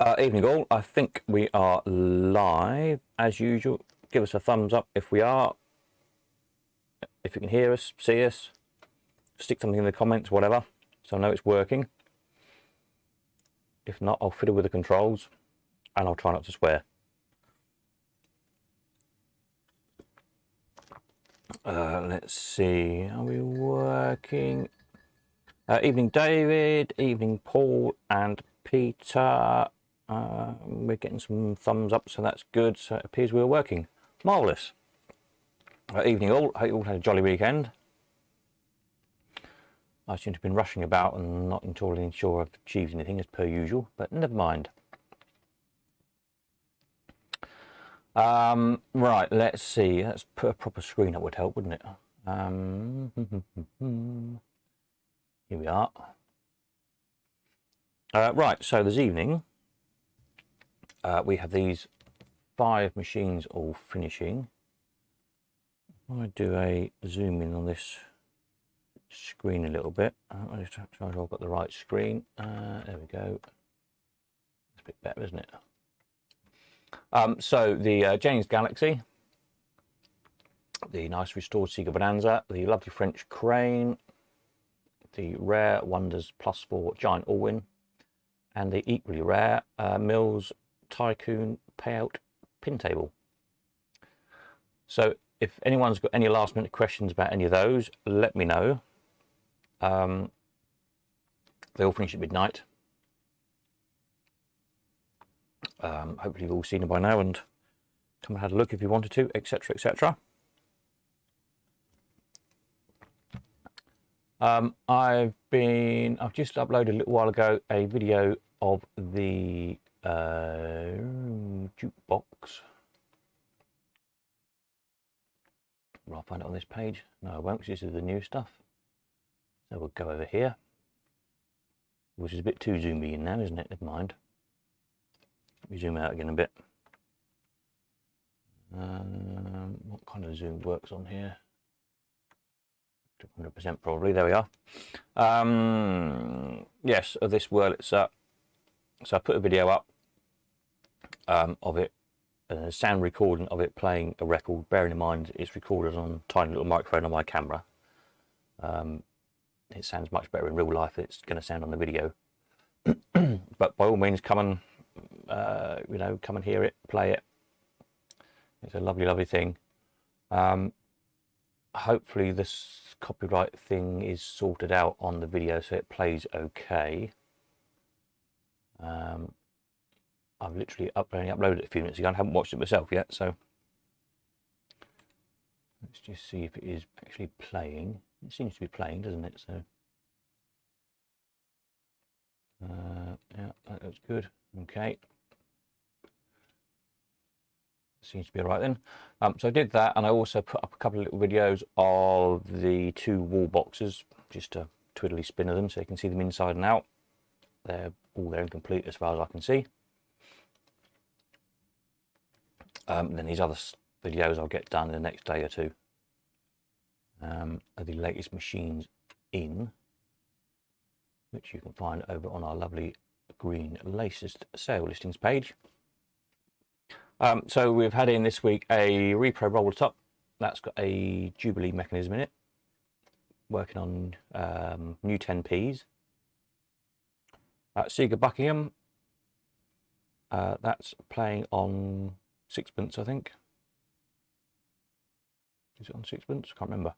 Evening all, I think we are live as usual. Give us a thumbs up if we are. If you can hear us, see us, stick something in the comments, whatever, so I know it's working. If not, I'll fiddle with the controls and I'll try not to swear. Let's see, are we working? Evening David, evening Paul and Peter. We're getting some thumbs up, so that's good. So it appears we're working. Marvellous. Evening all. Hope you all had a jolly weekend. I seem to have been rushing about and not entirely sure I've achieved anything as per usual, but never mind. Right, let's see. Let's put a proper screen up would help, wouldn't it? Here we are. Right, so this evening we have these 5 machines all finishing. I do a zoom in on this screen a little bit. I'll just try I've got the right screen. There we go. It's a bit better, isn't it? So the Jennings Galaxy, the nice restored Sega Bonanza, the lovely French Crane, the rare Wonders +4 Giant Allwyn, and the equally rare Mills Tycoon Payout Pin Table. So if anyone's got any last minute questions about any of those, let me know. They all finish at midnight. Hopefully you've all seen them by now and come and have a look if you wanted to, etc, etc. I've just uploaded a little while ago a video of the jukebox. Will I find it on this page? No, I won't, because this is the new stuff. So we'll go over here, which is a bit too zoomy in now, isn't it? Never mind. Let me zoom out again a bit. What kind of zoom works on here? 100% probably. There we are. Yes, of this Wurlitzer itself. So I put a video up of it, a sound recording of it playing a record, bearing in mind it's recorded on a tiny little microphone on my camera. It sounds much better in real life than it's going to sound on the video. But by all means, come and come and hear it, play it. It's a lovely, lovely thing. Hopefully this copyright thing is sorted out on the video so it plays okay. I've literally only uploaded it a few minutes ago. I haven't watched it myself yet, so let's just see if it is actually playing. It seems to be playing, doesn't it? So yeah, that looks good. Okay, seems to be all right then. So I did that, and I also put up a couple of little videos of the 2 wall boxes, just a twiddly spin of them so you can see them inside and out. They're all there and complete as far as I can see. Then these other videos I'll get done in the next day or two. Are the latest machines in, which you can find over on our lovely Green Laces sale listings page. So we've had in this week a Repro roller top that's got a Jubilee mechanism in it, working on new 10Ps. Sega Buckingham, that's playing on 6pence, I think. Is it on 6pence? I can't remember.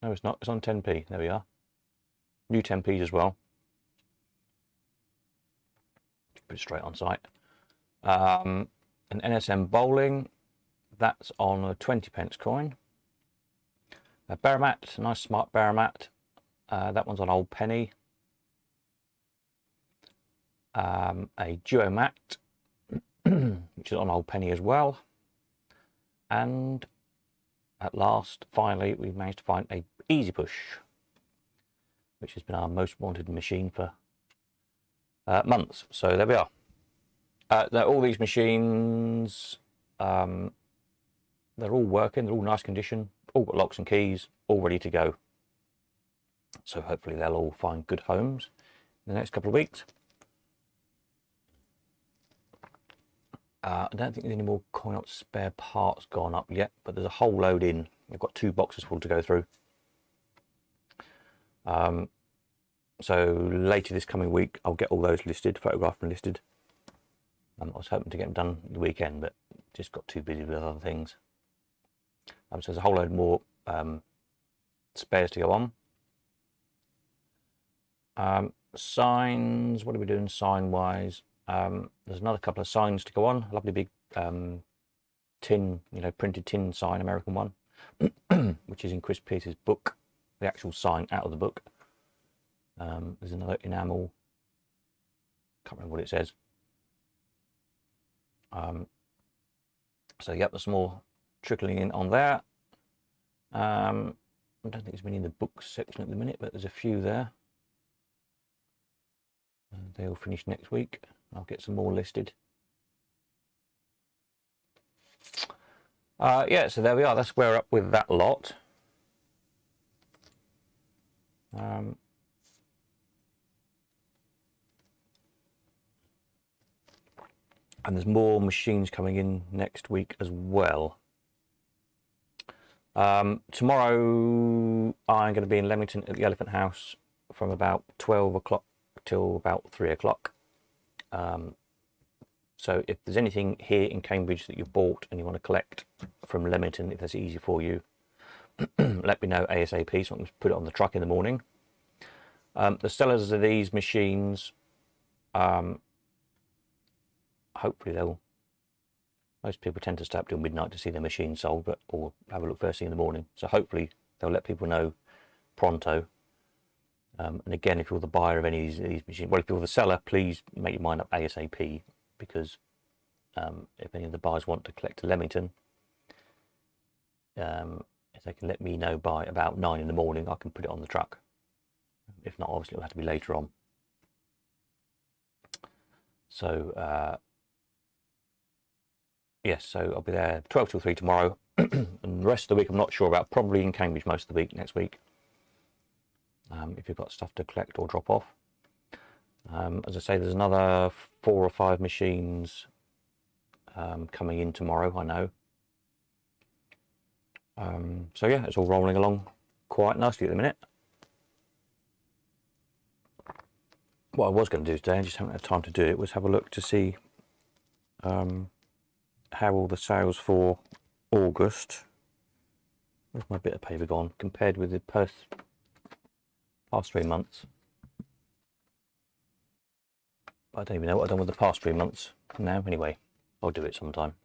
No, it's not. It's on 10p. There we are. New 10Ps as well. Put it straight on site. An NSM bowling, that's on a 20p coin. A Baramat, a nice smart Baramat. That one's on old penny. A Duomat, which is on old penny as well. And at last, finally, we've managed to find a Easy Push, which has been our most wanted machine for months. So there we are. Now all these machines, they're all working, they're all nice condition, all got locks and keys, all ready to go. So hopefully they'll all find good homes in the next couple of weeks. I don't think there's any more Coinops spare parts gone up yet, but there's a whole load in. I've got 2 boxes full to go through. So later this coming week, I'll get all those listed, photographed and listed. I was hoping to get them done the weekend, but just got too busy with other things. So there's a whole load more spares to go on. Signs, what are we doing sign-wise? There's another couple of signs to go on. A lovely big tin, printed tin sign, American one, which is in Chris Pierce's book, the actual sign out of the book. There's another enamel, can't remember what it says. So yep, there's some more trickling in on there. I don't think there's many in the books section at the minute, but there's a few there. They'll finish next week. I'll get some more listed. Yeah, so there we are. That's where we're up with that lot. And there's more machines coming in next week as well. Tomorrow I'm going to be in Leamington at the Elephant House from about 12 o'clock till about 3 o'clock. So if there's anything here in Cambridge that you bought and you want to collect from Leamington, if that's easy for you, let me know ASAP so I can put it on the truck in the morning. The sellers of these machines, hopefully most people tend to stay up till midnight to see their machine sold, or have a look first thing in the morning. So hopefully they'll let people know pronto. And again, if you're the buyer of any of these machines, well, if you're the seller, please make your mind up ASAP, because if any of the buyers want to collect to Leamington, if they can let me know by about 9 in the morning, I can put it on the truck. If not, obviously it'll have to be later on. So yes, so I'll be there 12 till 3 tomorrow, and the rest of the week I'm not sure about, probably in Cambridge most of the week next week, if you've got stuff to collect or drop off. As I say, there's another 4 or 5 machines coming in tomorrow, I know. So yeah, it's all rolling along quite nicely at the minute. What I was going to do today, I just haven't had time to do it, was have a look to see how all the sales for August, where's my bit of paper gone, compared with the past 3 months. I don't even know what I've done with the past 3 months now. Anyway, I'll do it sometime.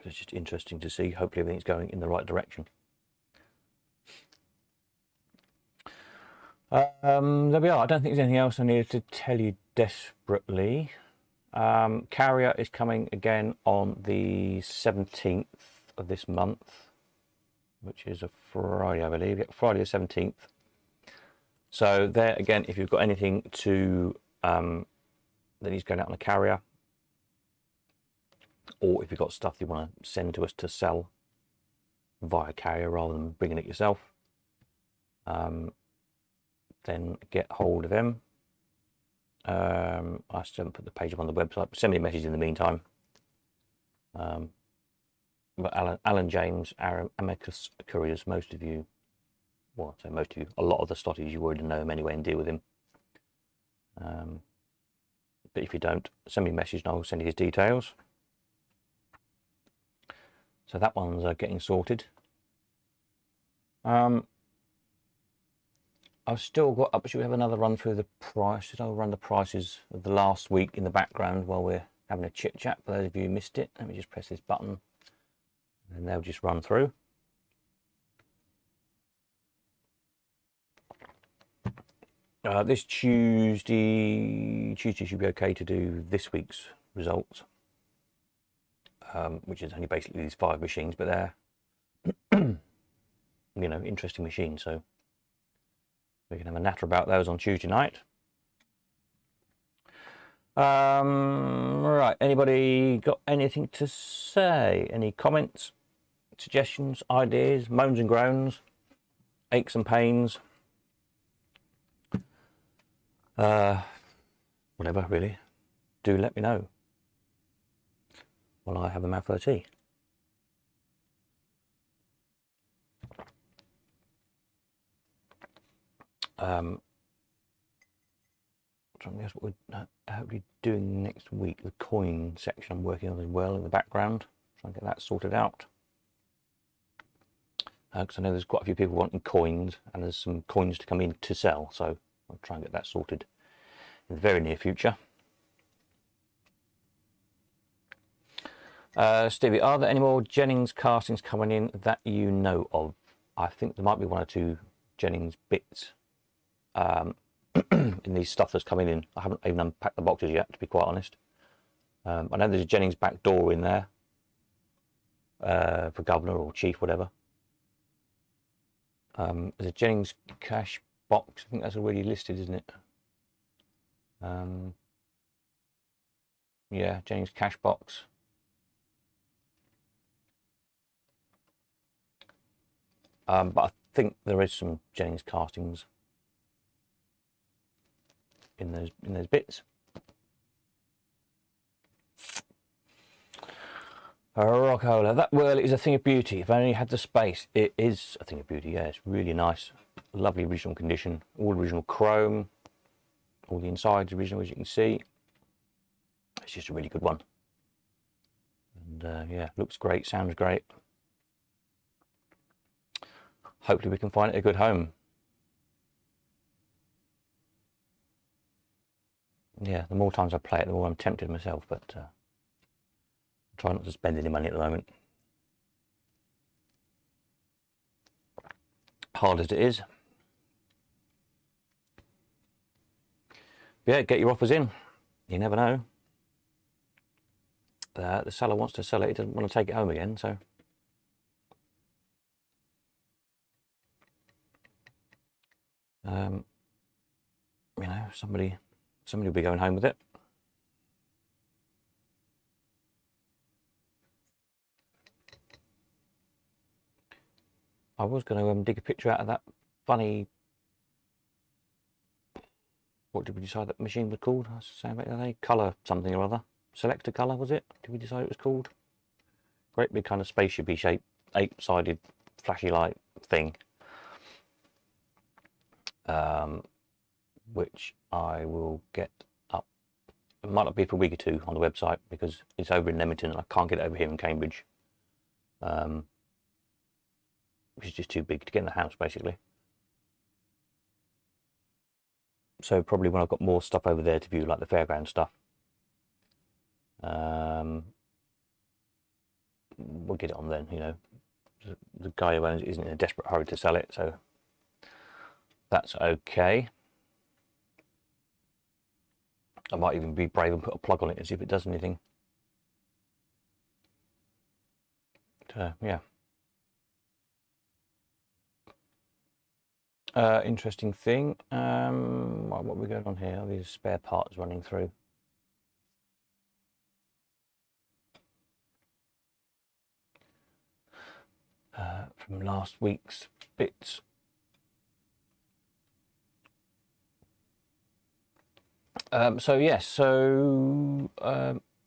It's just interesting to see. Hopefully everything's going in the right direction. There we are. I don't think there's anything else I needed to tell you desperately. Carrier is coming again on the 17th of this month, which is a Friday, I believe. Yeah, Friday the 17th. So there again, if you've got anything to that needs going out on a carrier, or if you've got stuff you want to send to us to sell via carrier rather than bringing it yourself, then get hold of them. I still haven't put the page up on the website, but send me a message in the meantime. But Alan James, Amicus Couriers, most of you, well, I say most of you, a lot of the stotties, you already know him anyway and deal with him. But if you don't, send me a message and I'll send you his details. So that one's getting sorted. I've still got up. Should we have another run through the prices? I'll run the prices of the last week in the background while we're having a chit chat. For those of you who missed it, let me just press this button and they'll just run through. This Tuesday should be okay to do this week's results, which is only basically these 5 machines, but they're interesting machines, so we can have a natter about those on Tuesday night. Right, anybody got anything to say? Any comments, suggestions, ideas, moans and groans, aches and pains? Whatever, really, do let me know. while I have a mouthful of tea. Something else what we're hopefully doing next week, the coin section I'm working on as well in the background. Try and get that sorted out. Because I know there's quite a few people wanting coins, and there's some coins to come in to sell, so I'll try and get that sorted in the very near future. Stevie, are there any more Jennings castings coming in that you know of? I think there might be one or two Jennings bits in these stuff that's coming in. I haven't even unpacked the boxes yet, to be quite honest. I know there's a Jennings back door in there for governor or chief, whatever. There's a Jennings cash box. I think that's already listed, isn't it? Yeah, Jennings cash box. But I think there is some Jennings castings in those bits. Rockola, that whirl is a thing of beauty. If I only had the space. It is a thing of beauty. Yeah, it's really nice, lovely original condition, all original chrome, all the insides original, as you can see. It's just a really good one, and yeah, looks great, sounds great. Hopefully we can find it a good home. Yeah, the more times I play it, the more I'm tempted myself, but I try not to spend any money at the moment. Hard as it is. Yeah, get your offers in. You never know. The seller wants to sell it, he doesn't want to take it home again, so. You know, somebody will be going home with it. I was going to dig a picture out of that funny, what did we decide that machine was called? I was saying about the other day, colour something or other. Selector colour, was it? Did we decide it was called? Great big kind of spaceshipy shape, 8-sided flashy light thing. Which I will get up. It might not be for a week or two on the website because it's over in Leamington and I can't get it over here in Cambridge. Which is just too big to get in the house, basically. So probably when I've got more stuff over there to view, like the fairground stuff, we'll get it on then, you know. The guy who owns it isn't in a desperate hurry to sell it, so that's okay. I might even be brave and put a plug on it and see if it does anything. So, yeah. Interesting thing. What are we going on here? Are these spare parts running through? From last week's bits. So yes, so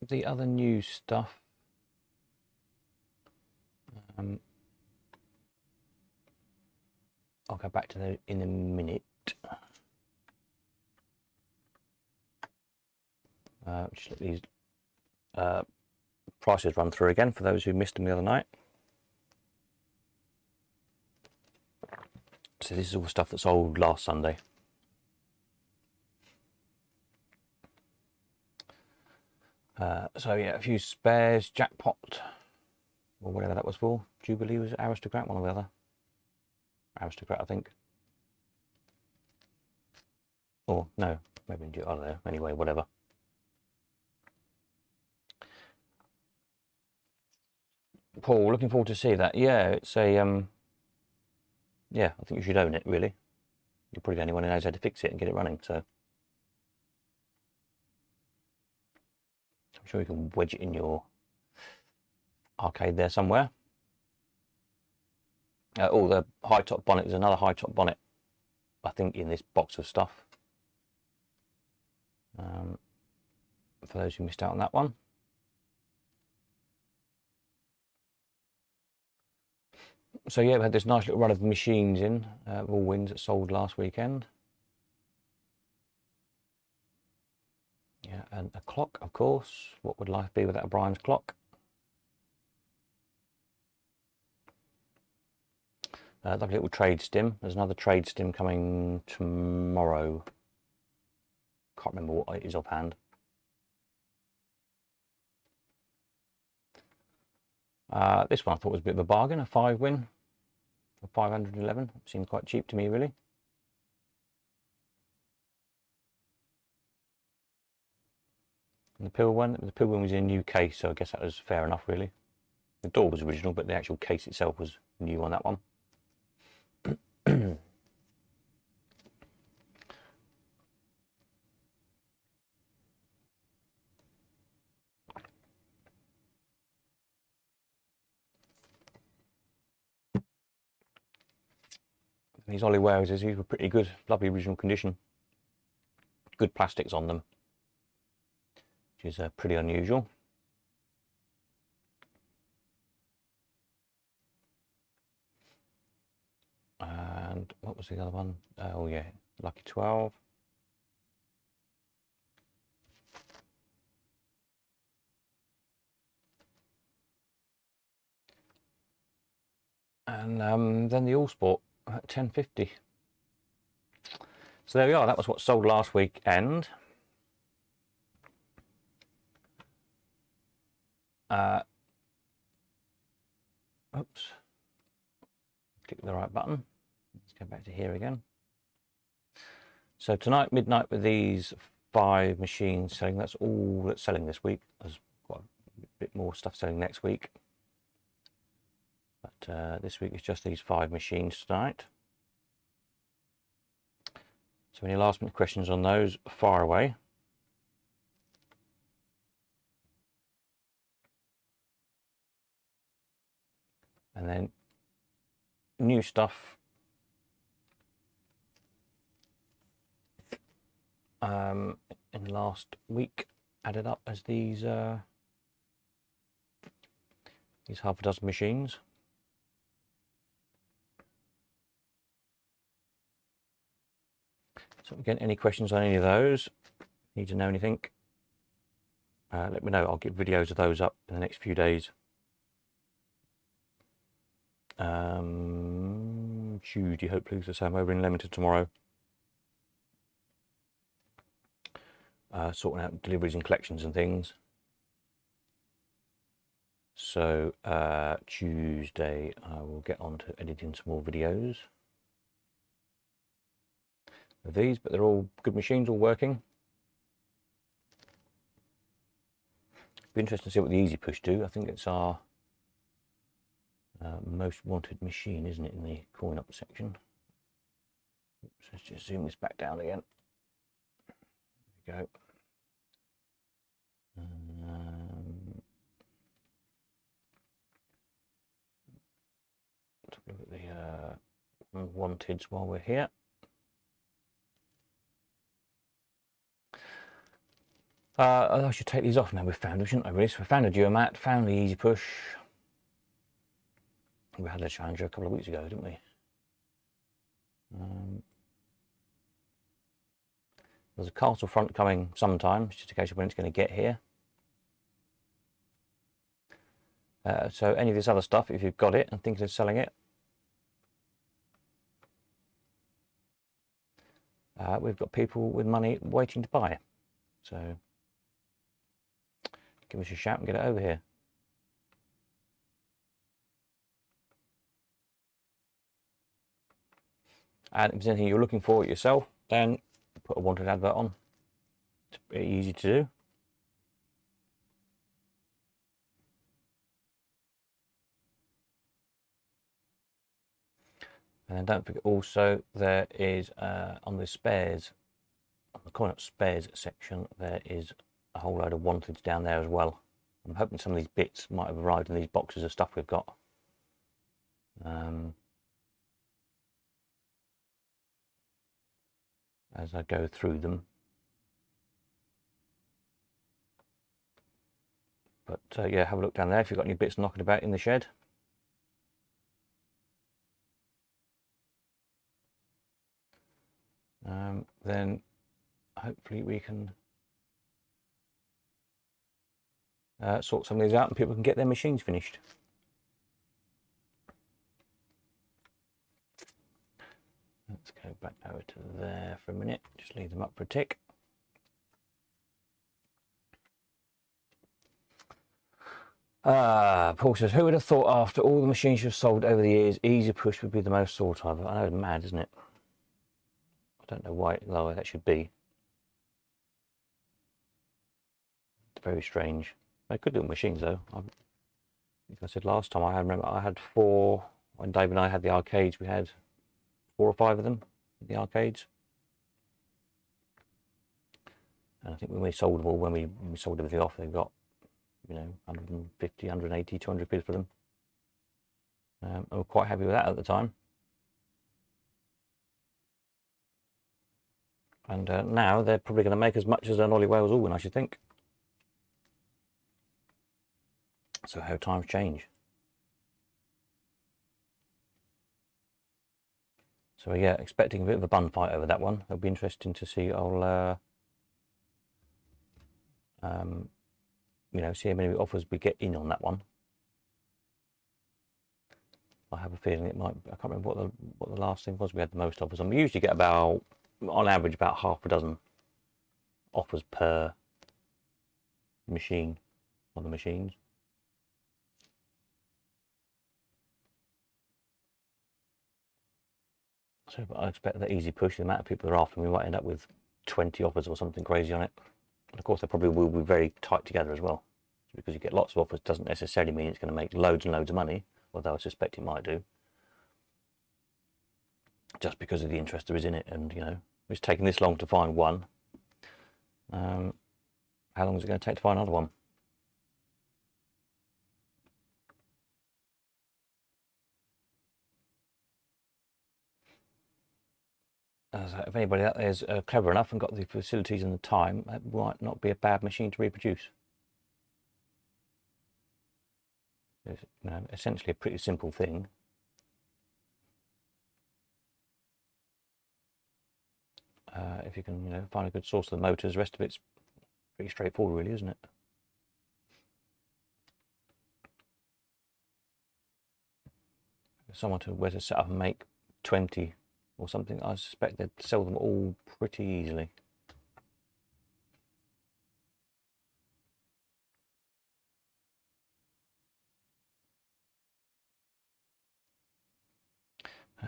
the other new stuff. I'll go back to that in a minute. Just let these prices run through again for those who missed them the other night. So this is all stuff that sold last Sunday. So yeah, a few spares, jackpot, or whatever that was for. Jubilee, was it Aristocrat, one or the other? Aristocrat, I think. Or no, maybe I don't know. Anyway, whatever. Paul, looking forward to see that. Yeah, it's a yeah, I think you should own it, really. You're probably the only one who knows how to fix it and get it running, so I'm sure you can wedge it in your arcade there somewhere. Oh, the high top bonnet. There's another high top bonnet, I think, in this box of stuff. For those who missed out on that one. So yeah, we had this nice little run of machines in, Allwinds that sold last weekend. Yeah, and a clock, of course. What would life be without a Brian's clock? Lovely little trade stim. There's another trade stim coming tomorrow. Can't remember what it is offhand. This one I thought was a bit of a bargain, a 5-win for 511. Seemed quite cheap to me, really. And the pill one was in a new case, so I guess that was fair enough, really. The door was original, but the actual case itself was new on that one. These Ollie Warehouses, these were pretty good, lovely original condition. Good plastics on them, which is pretty unusual. And what was the other one? Oh yeah, Lucky 12. And then the Allsport at 10.50. So there we are, that was what sold last weekend. Oops, click the right button. Let's go back to here again. So tonight, midnight, with these 5 machines selling, that's all that's selling this week. There's quite a bit more stuff selling next week. But this week is just these 5 machines tonight. So any last minute questions on those, fire away. And then new stuff in the last week added up as these half a dozen machines. So again, any questions on any of those, need to know anything, let me know. I'll get videos of those up in the next few days. Tuesday, hopefully, so I'm over in Leamington tomorrow, sorting out deliveries and collections and things. So Tuesday I will get on to editing some more videos of these, but they're all good machines, all working. Be interesting to see what the Easy Push do. I think it's our most wanted machine, isn't it, in the coin up section. Oops, let's just zoom this back down again. There we go. Let's look at the wanteds while we're here. I should take these off now. We've found them, shouldn't I, really? So we found a Duomat, found the Easy Push. We had a Challenger a couple of weeks ago, didn't we? There's a Castle Front coming sometime, just in case of when it's going to get here. So any of this other stuff, if you've got it and thinking of selling it, we've got people with money waiting to buy. So give us a shout and get it over here. And if there's anything you're looking for yourself, then put a wanted advert on. It's pretty easy to do. And then don't forget also, there is on the spares, on the coin up spares section, there is a whole load of wanteds down there as well. I'm hoping some of these bits might have arrived in these boxes of stuff we've got. As I go through them. But yeah, have a look down there if you've got any bits knocking about in the shed. then hopefully we can sort some of these out and people can get their machines finished. Let's go back over to there for a minute, just leave them up for a tick. Paul says, who would have thought after all the machines you've sold over the years, Easy Push would be the most sought after? I know it's mad, isn't it? I don't know why that should be. It's very strange. They're good little machines though. I think I said last time, I remember I had 4, when Dave and I had the arcades, we had 4 or 5 of them in the arcades. And I think when we sold them all, when we sold everything off, they got, you know, 150, 180, 200 quid for them. I was quite happy with that at the time. And now they're probably going to make as much as an Ollie Wales Allwyn, I should think. So how times change. So yeah, expecting a bit of a bun fight over that one. It'll be interesting to see. I'll you know, see how many offers we get in on that one. I have a feeling it might. I can't remember what the last thing was. We had the most offers, and we usually get about, on average, about half a dozen offers per machine on the machines. So I expect that Easy Push, the amount of people that are after, we might end up with 20 offers or something crazy on it. And of course, they probably will be very tight together as well. Because you get lots of offers doesn't necessarily mean it's going to make loads and loads of money, although I suspect it might do. Just because of the interest there is in it, and you know, it's taking this long to find one. How long is it going to take to find another one? So if anybody out there is clever enough and got the facilities and the time, that might not be a bad machine to reproduce. It's, you know, essentially a pretty simple thing. If you can, you know, find a good source of the motors, the rest of it's pretty straightforward, really, isn't it? If someone were to set up and make 20 or something, I suspect they'd sell them all pretty easily.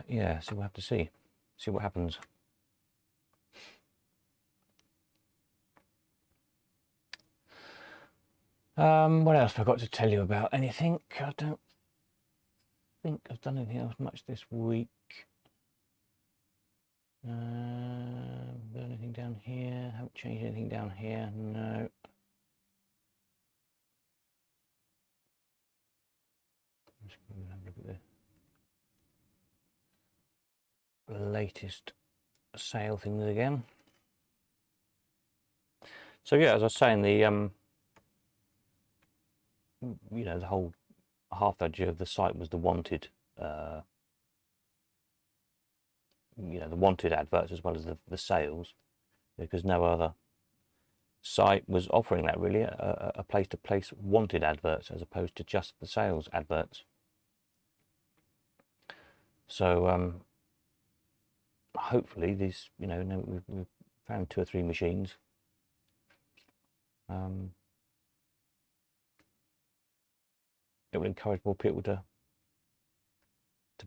Yeah, so we'll have to see what happens. What else have I got to tell you about? Anything? I don't think I've done anything else much this week. Anything down here? Haven't changed anything down here. No. Let's go and have a look at the latest sale things again. So yeah, as I was saying, the you know, the whole half the idea of the site was the wanted, you know, the wanted adverts as well as the sales, because no other site was offering that really, a place to place wanted adverts as opposed to just the sales adverts. So hopefully these, you know, we've found 2 or 3 machines. It will encourage more people to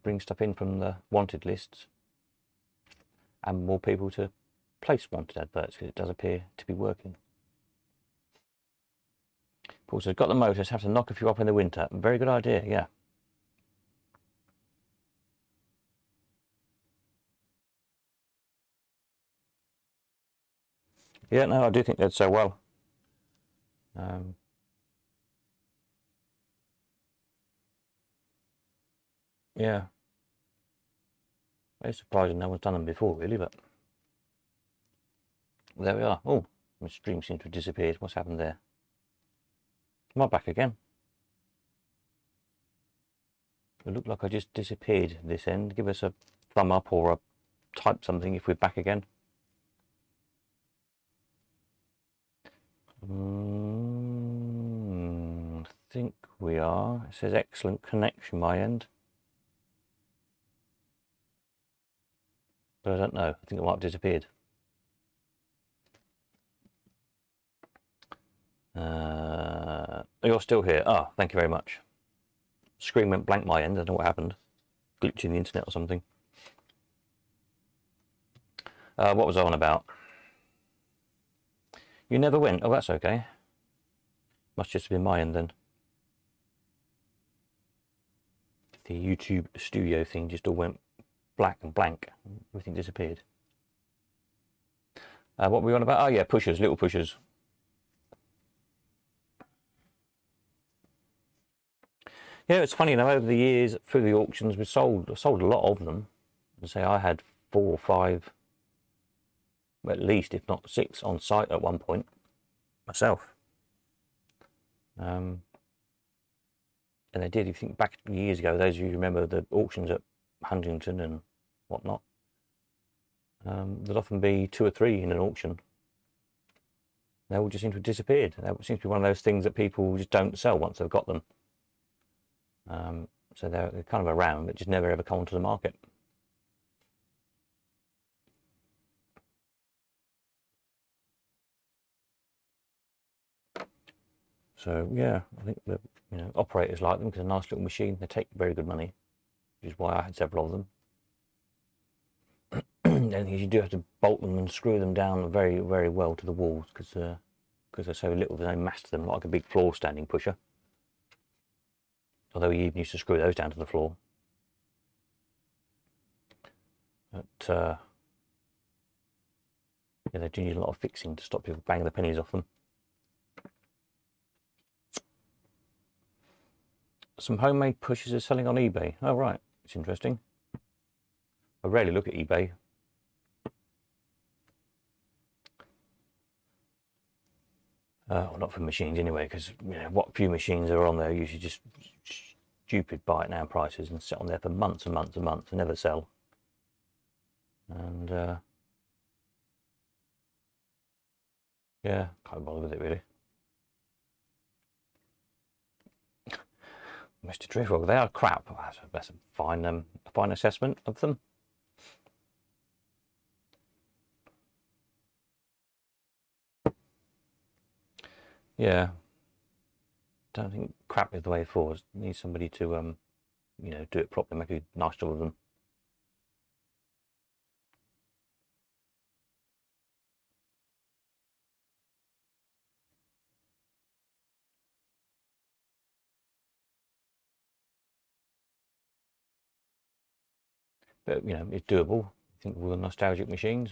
bring stuff in from the wanted lists, and more people to place wanted adverts, because it does appear to be working. Paul says, got the motors, have to knock a few up in the winter. Very good idea, yeah. Yeah, no, I do think they'd sell well. Yeah. It's surprising no one's done them before, really, but there we are. Oh, my stream seems to have disappeared. What's happened there? Am I back again? It looked like I just disappeared this end. Give us a thumb up or a type something if we're back again. I think we are. It says excellent connection my end. But I don't know. I think it might have disappeared. You're still here. Ah, thank you very much. Screen went blank my end. I don't know what happened. Glitch in the internet or something. What was I on about? You never went? Oh, that's okay. Must just have been my end then. The YouTube studio thing just all went black and blank. Everything disappeared. What were we on about? Oh yeah, pushers, little pushers. Yeah, it's funny, over the years through the auctions we sold a lot of them. And say I had 4 or 5, at least, if not 6, on site at one point myself. And they did, if you think back years ago, those of you who remember the auctions at Huntington and whatnot, there'd often be 2 or 3 in an auction. They all just seem to have disappeared. That seems to be one of those things that people just don't sell once they've got them. So they're kind of around, but just never ever come onto the market. So yeah, I think the operators like them because they're a nice little machine. They take very good money, which is why I had several of them. And you do have to bolt them and screw them down very, very well to the walls because they're so little. There's no mass to them, like a big floor standing pusher. Although we even used to screw those down to the floor. But yeah, they do need a lot of fixing to stop people banging the pennies off them. Some homemade pushers are selling on eBay. Oh right, it's interesting. I rarely look at eBay. Well, not for machines anyway, because what few machines are on there are usually just stupid buy it now prices and sit on there for months and months and months and never sell. And yeah, can't bother with it really. Mr. Driftwell, they are crap. That's a fine assessment of them. Yeah, don't think crap is the way forward. Need somebody to do it properly, make a nice job of them. But it's doable. I think with the nostalgic machines.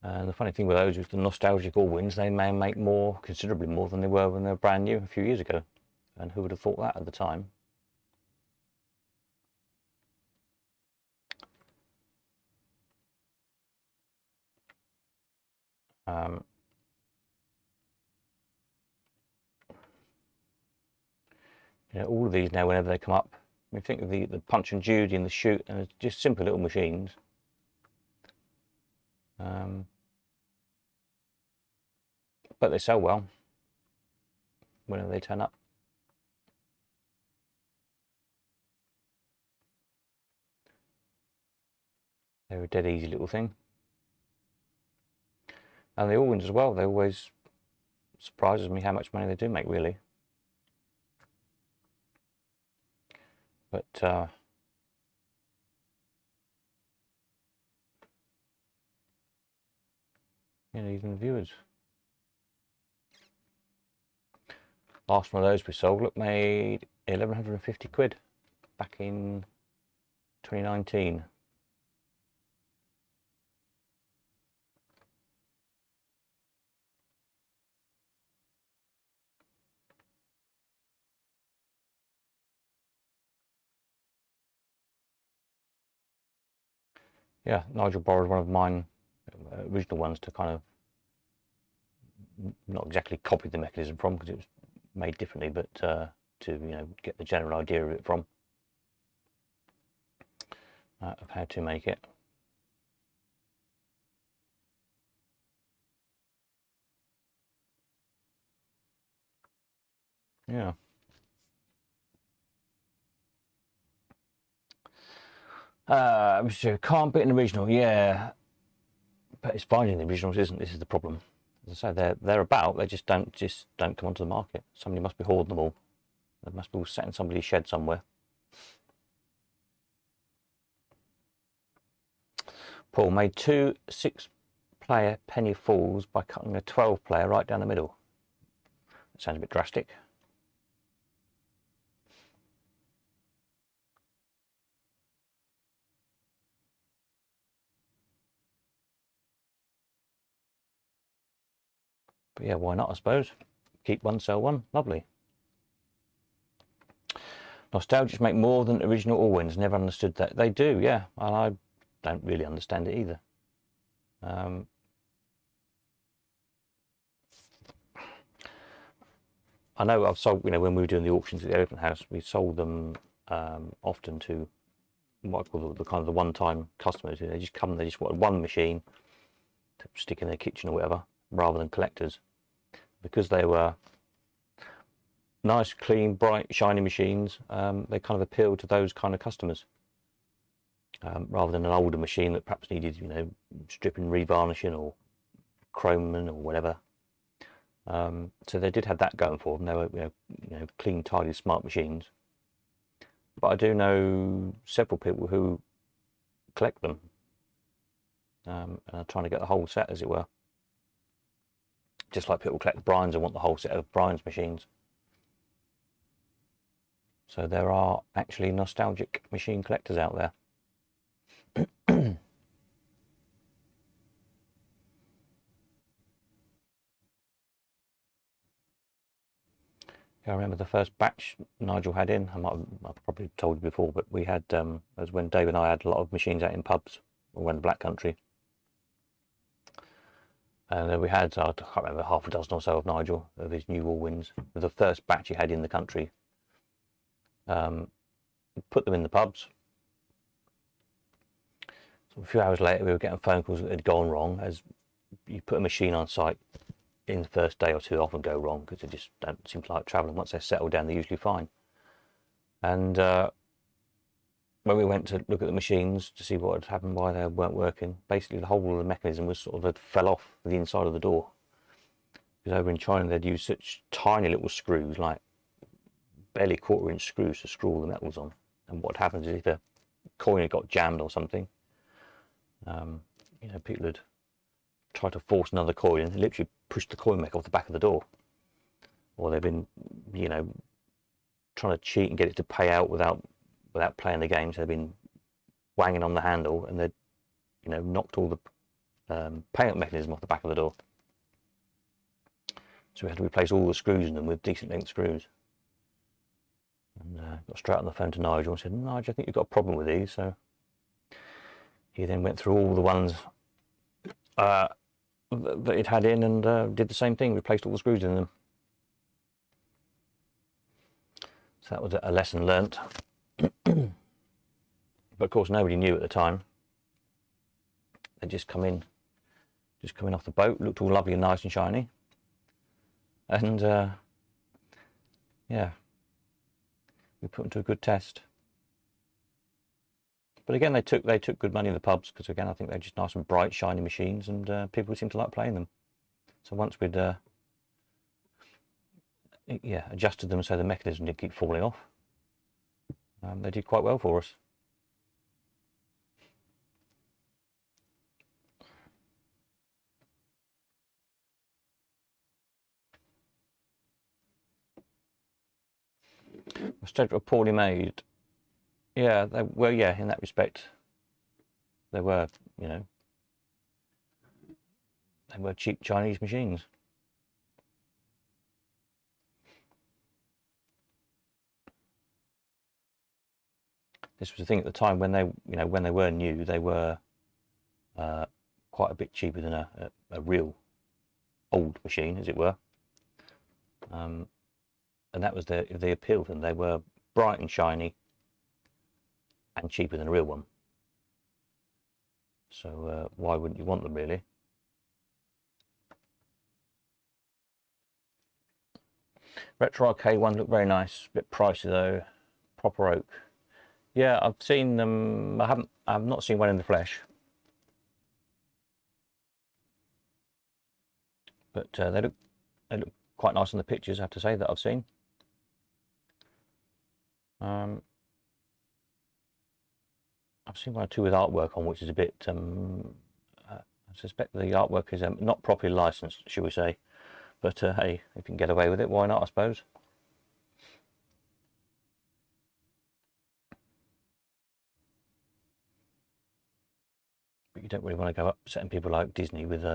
And the funny thing with those is the nostalgic Allwins, they may make considerably more than they were when they were brand new a few years ago. And who would have thought that at the time? All of these now, whenever they come up, you think of the Punch and Judy and the Shoot, and it's just simple little machines. But they sell well whenever they turn up. They're a dead easy little thing. And the Allwins as well, they always surprises me how much money they do make, really. But even the viewers. Last one of those we sold, look, made 1,150 quid back in 2019. Yeah, Nigel borrowed one of mine original ones to kind of not exactly copy the mechanism from, because it was made differently, but to get the general idea of it from, of how to make it. Yeah. So can't beat an original, yeah. But it's finding the originals, isn't this is the problem. As I say, they're about, they just don't come onto the market. Somebody must be hoarding them all. They must be all sat in somebody's shed somewhere. Paul made 2 6-player penny falls by cutting a 12-player right down the middle. That sounds a bit drastic. But yeah, why not, I suppose. Keep one, sell one. Lovely. Nostalgics make more than original Allwins. Never understood that. They do, yeah. And I don't really understand it either. I know I've sold, when we were doing the auctions at the Elephant House, we sold them often to what I call the kind of the one-time customers. They just come, they just wanted one machine to stick in their kitchen or whatever, rather than collectors, because they were nice, clean, bright, shiny machines. They kind of appealed to those kind of customers, rather than an older machine that perhaps needed, stripping, revarnishing, or chroming or whatever. So they did have that going for them. They were, clean, tidy, smart machines. But I do know several people who collect them, and are trying to get the whole set, as it were. Just like people collect Brian's and want the whole set of Brian's machines. So there are actually nostalgic machine collectors out there. I remember the first batch Nigel had in. I've probably told you before, but we had, as when Dave and I had a lot of machines out in pubs, or when the Black Country. And we had, I can't remember, half a dozen or so of Nigel, of his new Allwins. The first batch he had in the country. Put them in the pubs. So a few hours later, we were getting phone calls that had gone wrong. As you put a machine on site in the first day or two, often go wrong because they just don't seem to like travelling. Once they're settled down, they're usually fine. And when we went to look at the machines to see what had happened, why they weren't working, basically the whole of the mechanism was sort of had fell off the inside of the door. Because over in China, they'd use such tiny little screws, like barely quarter-inch screws, to screw all the metals on. And what happens is if a coin had got jammed or something, people had tried to force another coin and literally pushed the coin back off the back of the door. Or they've been, trying to cheat and get it to pay out without playing the game. So they've been wanging on the handle and they'd, knocked all the payout mechanism off the back of the door. So we had to replace all the screws in them with decent length screws. And got straight on the phone to Nigel and said, Nigel, I think you've got a problem with these. So he then went through all the ones that it had in and did the same thing, replaced all the screws in them. So that was a lesson learnt. But of course, nobody knew at the time. They'd just come in off the boat, looked all lovely and nice and shiny. And yeah, we put them to a good test. But again, they took good money in the pubs because, again, I think they're just nice and bright, shiny machines, and people seem to like playing them. So once we'd adjusted them so the mechanism didn't keep falling off, they did quite well for us. Instead of poorly made, yeah, they were, yeah, in that respect, they were, they were cheap Chinese machines. This was the thing at the time when they, when they were new, they were quite a bit cheaper than a real old machine, as it were. And that was the appeal to them. They were bright and shiny and cheaper than a real one. So why wouldn't you want them, really? Retro Arcade ones look very nice. Bit pricey though. Proper oak. Yeah, I've seen them. I've not seen one in the flesh, but they look quite nice in the pictures, I have to say, that I've seen. I've seen one or two with artwork on, which is a bit. I suspect the artwork is not properly licensed, shall we say? But hey, if you can get away with it, why not? I suppose. But you don't really want to go upsetting people like Disney with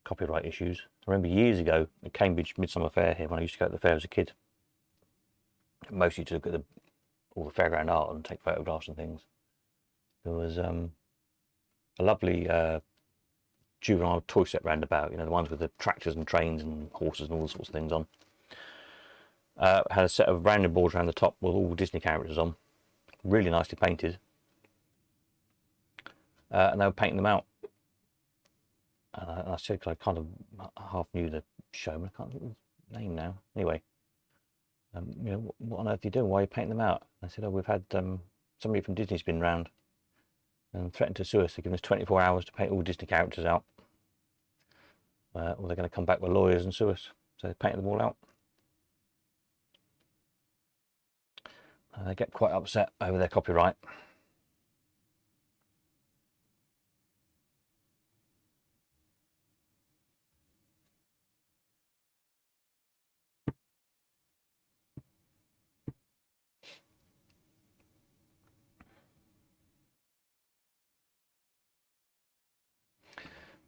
copyright issues. I remember years ago at Cambridge Midsummer Fair here, when I used to go to the fair as a kid, mostly to look at all the fairground art and take photographs and things. There was a lovely juvenile toy set roundabout, you know, the ones with the tractors and trains and horses and all sorts of things on. Had a set of rounding boards around the top with all Disney characters on, really nicely painted. And they were painting them out. And I said, because I kind of half knew the showman, I can't think of his name now. Anyway, you know, what on earth are you doing? Why are you painting them out? And I said, oh, we've had somebody from Disney's been round and threatened to sue us. They've given us 24 hours to paint all Disney characters out. Or they're going to come back with lawyers and sue us. So they painted them all out. They get quite upset over their copyright.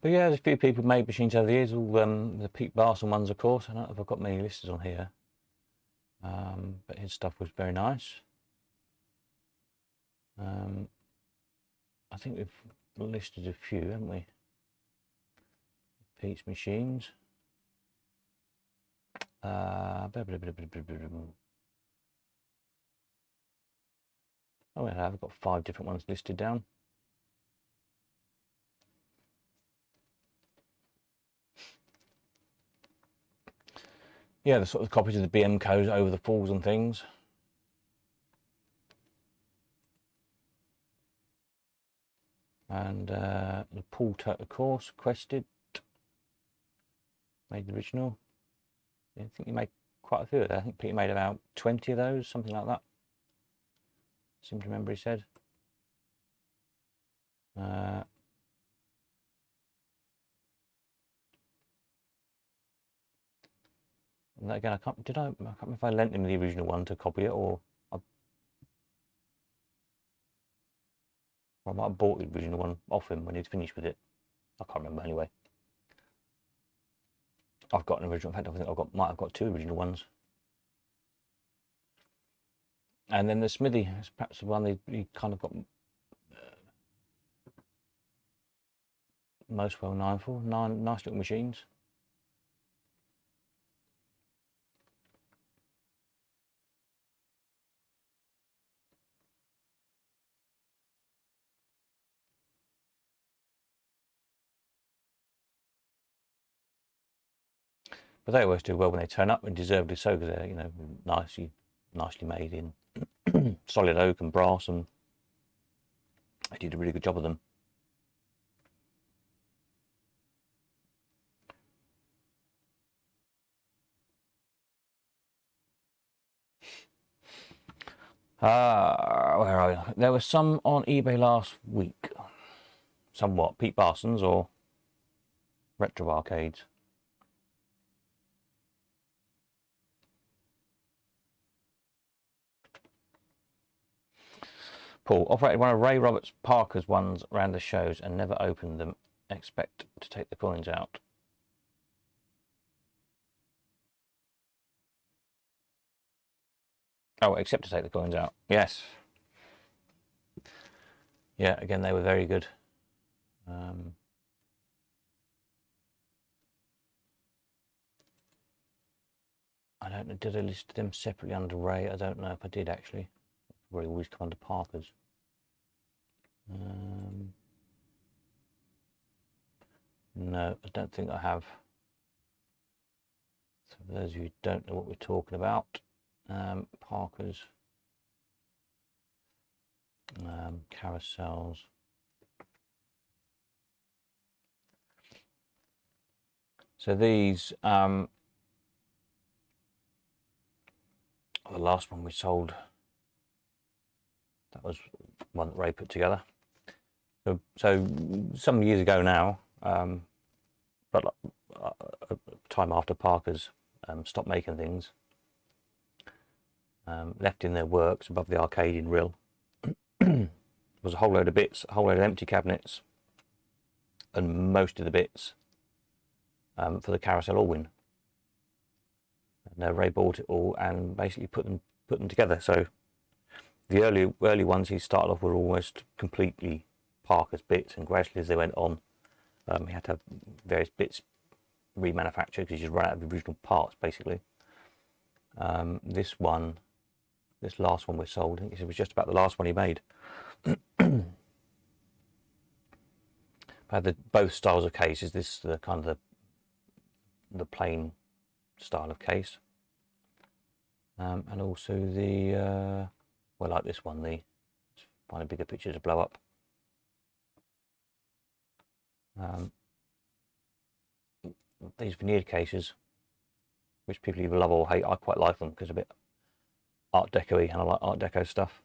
But yeah, there's a few people made machines over the years, all the Pete Barson ones, of course. I don't know if I've got many listed on here. But his stuff was very nice. I think we've listed a few, haven't we? Pete's machines. Oh, yeah, I've got 5 different ones listed down. Yeah, the sort of copies of the BM codes over the falls and things. And the Paul Turk, of course, Quested. Made the original. Yeah, I think he made quite a few of those. I think Peter made about 20 of those, something like that. Seem to remember he said. And again, I can't remember if I lent him the original one to copy it, or I might have bought the original one off him when he'd finished with it. I can't remember anyway. I've got an original. In fact, I think might have got 2 original ones. And then the Smithy is perhaps the one he kind of got most well known for. Nice little machines. But they always do well when they turn up, and deservedly so, because they're, you know, nicely made in solid oak and brass, and they did a really good job of them. Where are we? There were some on eBay last week. Somewhat Pete Barson's or Retro Arcades. Paul operated one of Ray Roberts Parker's ones around the shows and never opened them. Expect to take the coins out. Oh, except to take the coins out. Yes. Yeah, again, they were very good. I don't know, did I list them separately under Ray? I don't know if I did, actually. Probably always come under Parker's. No, I don't think I have. So for those of you who don't know what we're talking about, Parker's carousels. So these, the last one we sold, that was one that Ray put together. So some years ago now, but time after Parker's stopped making things, left in their works above the arcade in Rhyl was a whole load of bits, a whole load of empty cabinets, and most of the bits for the Carousel Allwyn. And Ray bought it all and basically put them together. So the early ones he started off were almost completely Parker's bits, and gradually as they went on, he had to have various bits remanufactured because he just ran out of the original parts basically. This last one we sold, I think it was just about the last one he made. I had both styles of cases. This the kind of the plain style of case, and also the well, like this one, the find a bigger picture to blow up. These veneered cases, which people either love or hate, I quite like them because they're a bit Art Deco-y, and I like Art Deco stuff.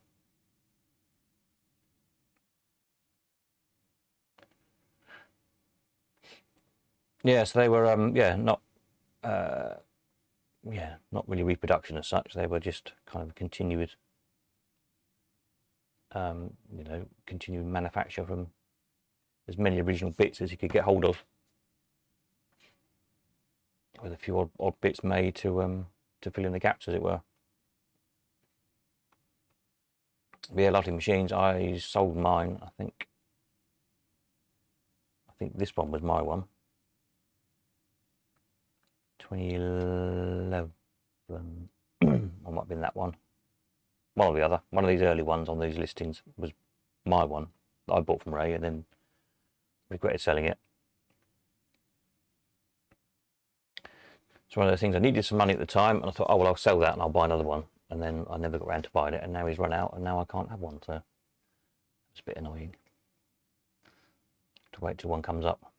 Yeah, so they were not really reproduction as such. They were just kind of continued, continued manufacture from as many original bits as you could get hold of, with a few odd bits made to fill in the gaps, as it were. But yeah, lovely machines. I sold mine. I think this one was my one. 2011. I might have been that one. One or the other. One of these early ones on these listings was my one that I bought from Ray and then regretted selling it. It's one of those things. I needed some money at the time, and I thought, oh well, I'll sell that and I'll buy another one. And then I never got around to buying it, and now he's run out, and now I can't have one. So it's a bit annoying to wait till one comes up.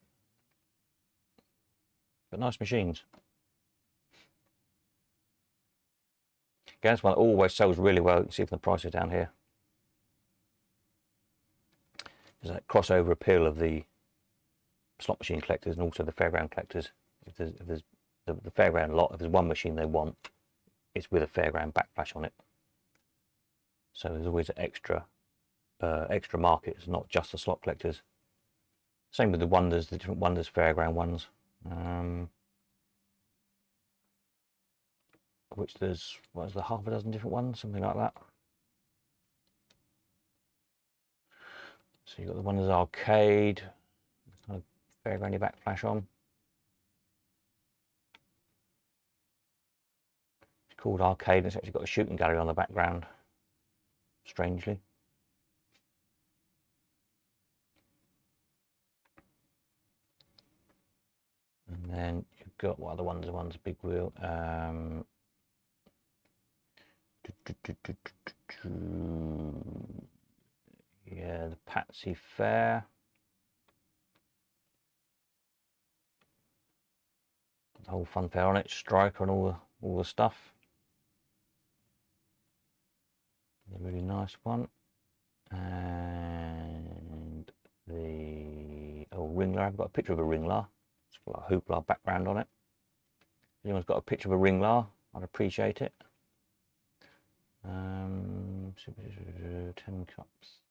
But nice machines. Again, this one always sells really well. You can see from the prices down here. There's that crossover appeal of the slot machine collectors and also the fairground collectors. If there's the fairground lot, if there's one machine they want, it's with a fairground backflash on it. So there's always an extra market. It's not just the slot collectors. Same with the Wonders, the different Wonders fairground ones. Which there's, what is there, half a dozen different ones, something like that. So you've got the Wonders Arcade, kind of fairgroundy backflash on. It's called Arcade, and it's actually got a shooting gallery on the background, strangely. And then you've got, what other Wonders ones, big wheel. Yeah, the Patsy Fair. The whole fun fair on it, Striker and all the stuff. A really nice one. And the Ringler. I've got a picture of a Ringler. It's got a hoopla background on it. If anyone's got a picture of a Ringler, I'd appreciate it. 10 cups.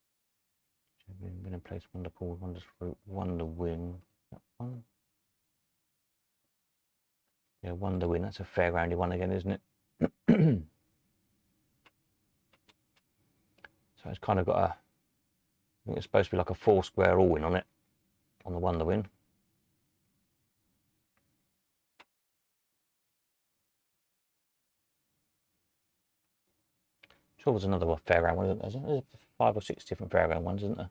Been in place, Wonder Pool, Wonders Fruit, Wonder Win. That one. Yeah, Wonder Win. That's a fairgroundy one again, isn't it? So it's kind of got a, I think it's supposed to be like a 4-square Allwyn on it, on the Wonder Win. Sure, there's another fairground one, isn't there? There's 5 or 6 different fairground ones, isn't there?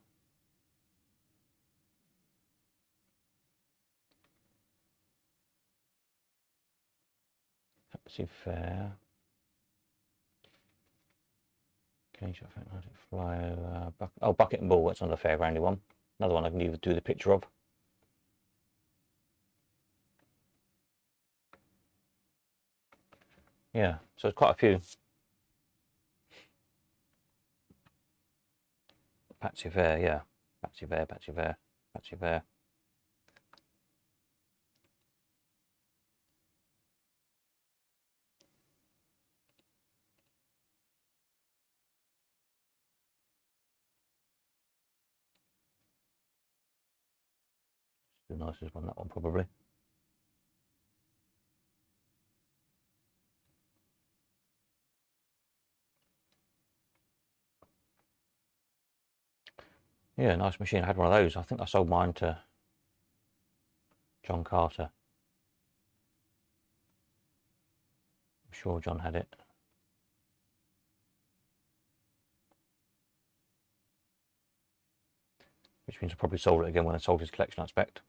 Battersea Fair. Cage, I think, let it fly over. Oh, Bucket and Ball, that's another fairgroundy one. Another one I can either do the picture of. Yeah, so it's quite a few. Battersea Fair, yeah. Battersea Fair, Battersea Fair, Battersea Fair. The nicest one, that one probably. Yeah, nice machine. I had one of those. I think I sold mine to John Carter. I'm sure John had it. Which means I probably sold it again when I sold his collection, I expect.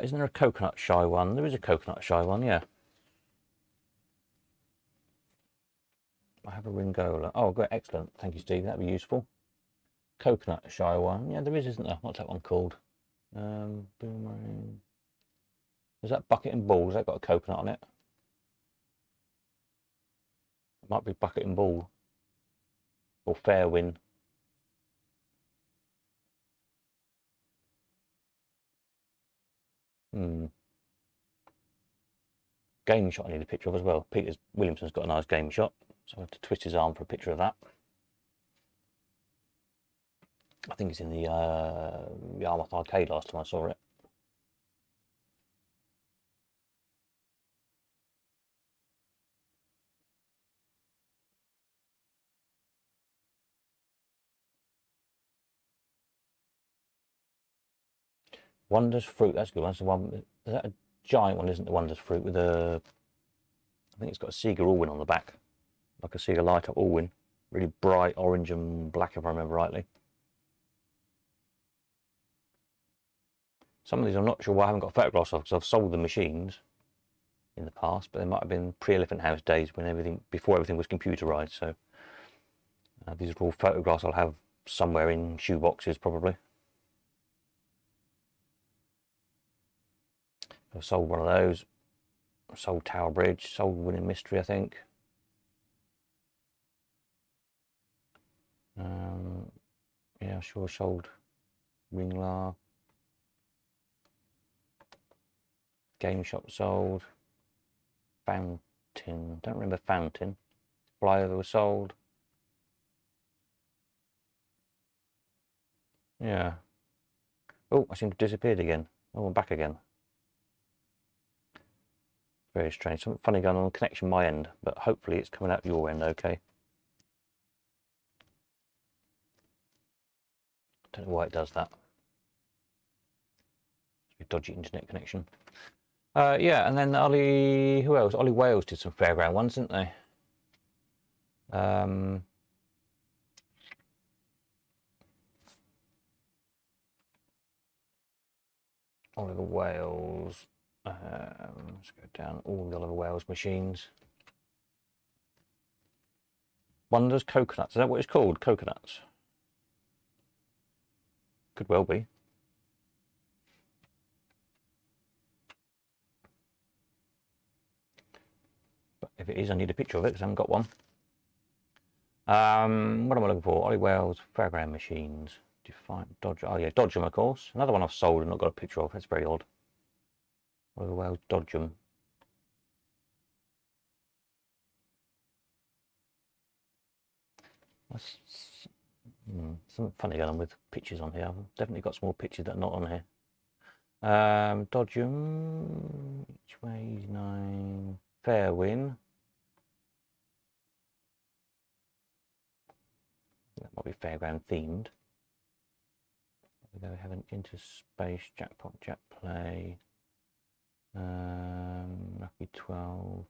Isn't there a coconut shy one? There is a coconut shy one, yeah. I have a Ringola. Oh, great, excellent. Thank you, Steve. That'd be useful. Coconut shy one. Yeah, there is, isn't there? What's that one called? Boomerang. Is that Bucket and Ball? Has that got a coconut on it? It might be Bucket and Ball. Or Fairwind. Game shot I need a picture of as well. Peter Williamson's got a nice game shot. So I have to twist his arm for a picture of that. I think it's in the Yarmouth Arcade last time I saw it. Wonders Fruit, that's a good one. That's the one. Is that a giant one, isn't the Wonders Fruit with a? I think it's got a Sega Allwyn on the back, like a Sega light up Allwyn, really bright orange and black if I remember rightly. Some of these I'm not sure why I haven't got photographs of because I've sold the machines in the past, but they might have been pre-Elephant House days when before everything was computerized. So these are all photographs I'll have somewhere in shoe boxes probably. I've sold one of those. I've sold Tower Bridge, sold Winning Mystery, I think. Yeah, I'm sure I sold Ringlar. Game Shop sold. Fountain, don't remember Fountain. Flyover was sold. Yeah. Oh, I seem to have disappeared again. Oh, I'm back again. Very strange. Something funny going on the connection my end, but hopefully it's coming out your end okay. Don't know why it does that. It's a dodgy internet connection. Yeah, and then Ollie, who else? Ollie Wales did some fairground ones, didn't they? Oliver Wales. Let's go down all the Oliver Wales machines. Wonders Coconuts. Is that what it's called? Coconuts. Could well be. But if it is, I need a picture of it because I haven't got one. What am I looking for? Ollie Wales fairground machines. Define Dodger. Oh yeah, Dodgem, of course. Another one I've sold and not got a picture of. That's very odd. Ollie Wales Dodgem. That's something funny going on with pictures on here. I've definitely got some more pictures that are not on here. Dodgem. Each way 9. Fairwin. That might be fairground themed. We go have an interspace jackpot jet play. Lucky 12.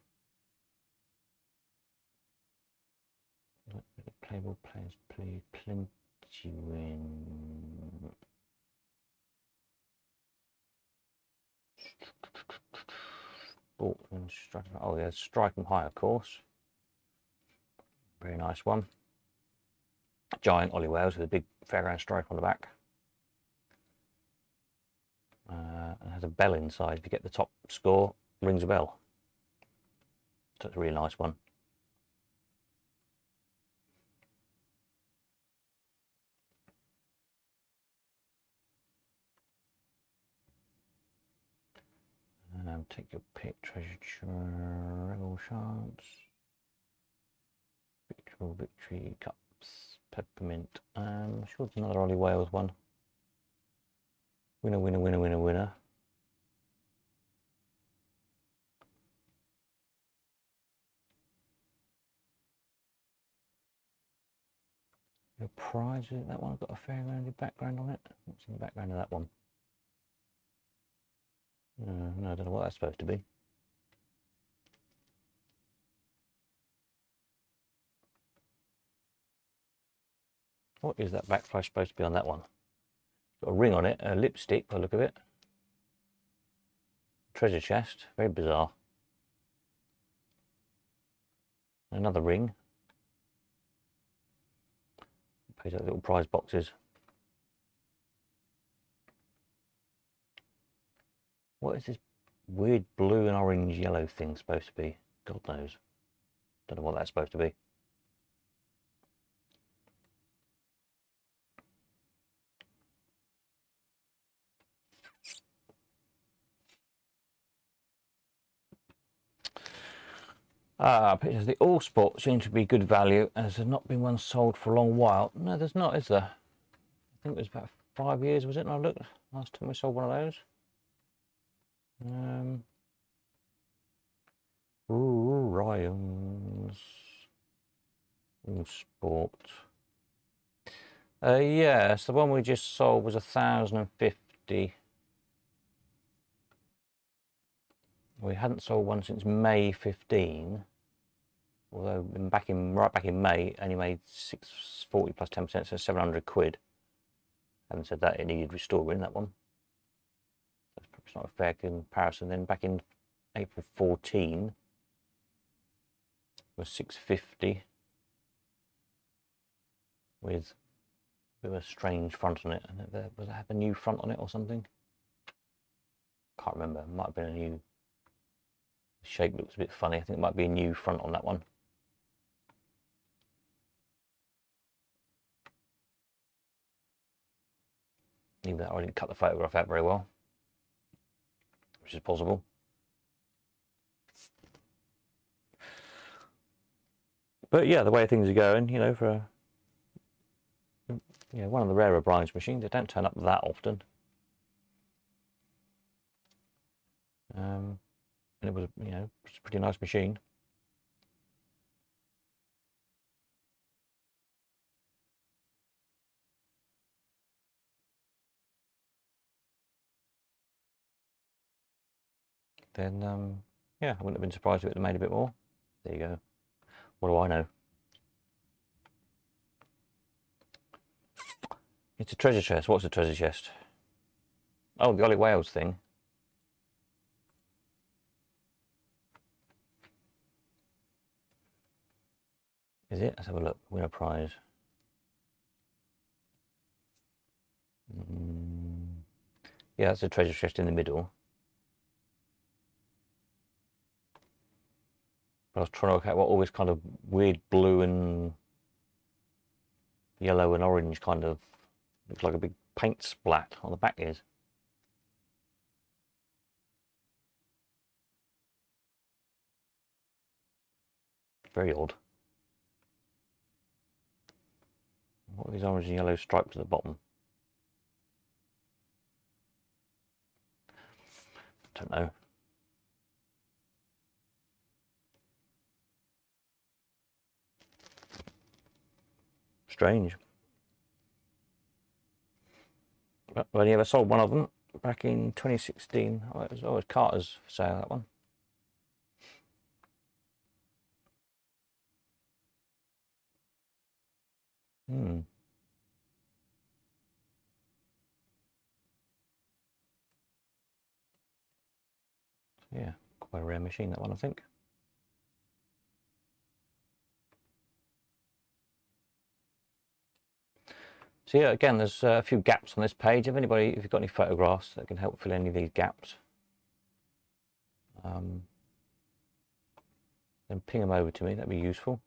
Playable players play plenty win. Oh yeah, Strike 'em High, of course. Very nice one. Giant Ollie Wales with a big fairground stripe on the back. And has a bell inside. If you get the top score, rings a bell. So it's a really nice one. Take your pick. Treasure Rebel Chance. Victory Cups. Peppermint. I'm sure there's another Ollie Wales one. Winner, winner, winner, winner, winner. Your prize, is it that one? Got a fairground background on it? What's in the background of that one? No, I don't know what that's supposed to be. What is that backflash supposed to be on that one? Got a ring on it, a lipstick by the look of it. Treasure chest, very bizarre. Another ring. Pays out little prize boxes. What is this weird blue and orange yellow thing supposed to be? God knows. Don't know what that's supposed to be. Pictures of the All Sport seem to be good value, as there's not been one sold for a long while. No, there's not, is there? I think it was about 5 years, was it? And I looked last time we sold one of those. Ooh, Ryans. All Sport. Yes, the one we just sold was 1,050. We hadn't sold one since May 15. Although right back in May, only made 640 plus 10%, so 700 quid. Having said that, it needed restoring, that one. That's perhaps not a fair comparison. Then back in April 14 was 650 with a bit of a strange front on it. And does it have a new front on it or something? Can't remember. It might have been a new. The shape looks a bit funny. I think it might be a new front on that one. Either that or I didn't cut the photograph out very well, which is possible. But yeah, the way things are going, you know, for one of the rarer bronze machines, they don't turn up that often. And it was, it's a pretty nice machine. Then, yeah, I wouldn't have been surprised if it had made a bit more. There you go. What do I know? It's a treasure chest. What's a treasure chest? Oh, the Ollie Wales thing. Is it? Let's have a look. Winner prize. Yeah, that's a treasure chest in the middle. But I was trying to work out what all this kind of weird blue and yellow and orange kind of looks like a big paint splat on the back is. Very odd. What are these orange and yellow stripes at the bottom? Don't know. Strange. But I only ever sold one of them back in 2016. Oh, it was always Carter's for sale, that one. Yeah, quite a rare machine, that one, I think. So yeah, again, there's a few gaps on this page. If you've got any photographs that can help fill any of these gaps, then ping them over to me. That'd be useful.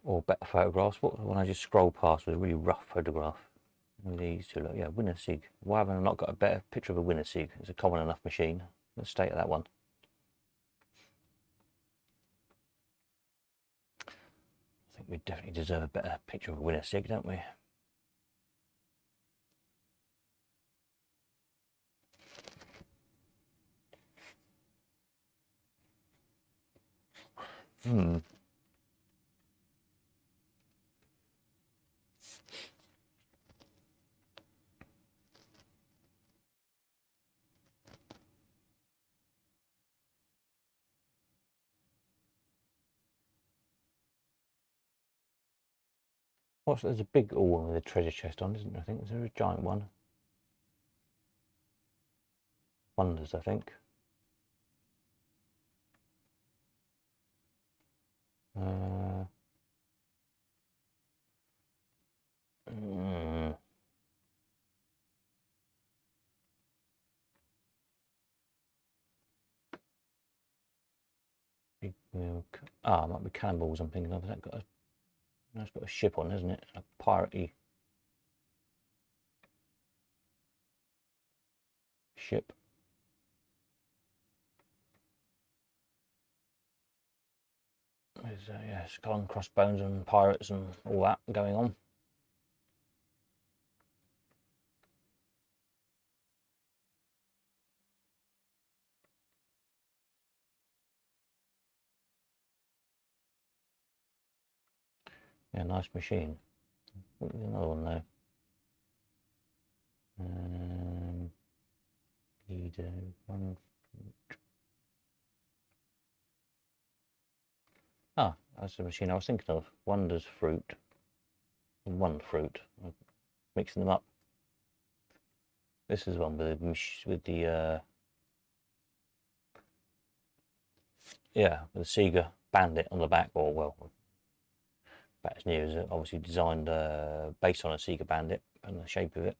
Or better photographs. What one I just scrolled past was a really rough photograph. These two look, yeah, Winnersieg. Why haven't I not got a better picture of a Winnersieg? It's a common enough machine. Let's stay at that one. I think we definitely deserve a better picture of a Winnersieg, don't we? There's a big one with a treasure chest on, isn't there? I think there's a giant one. Wonders, I think. Big milk. Ah, it might be Cannonballs I'm thinking of. That's got a ship on, isn't it? A piratey ship. There's yeah, skull and crossbones and pirates and all that going on. Yeah, nice machine. There's another one though. One. Ah, that's the machine I was thinking of. Wonders fruit. One fruit. I'm mixing them up. This is one with the yeah, with the Sega Bandit on the back, or well, about as near as it, obviously designed based on a Sega Bandit and the shape of it.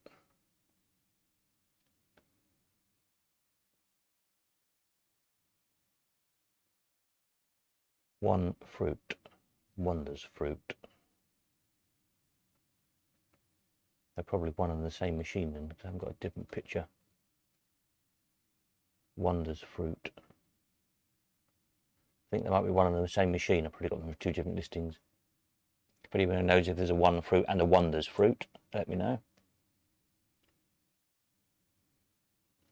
One fruit. Wonders fruit. They're probably one and the same machine then, because I haven't got a different picture. Wonders fruit. I think they might be one and the same machine. I've probably got them with two different listings. If anyone knows if there's a one fruit and a Wonders fruit, let me know.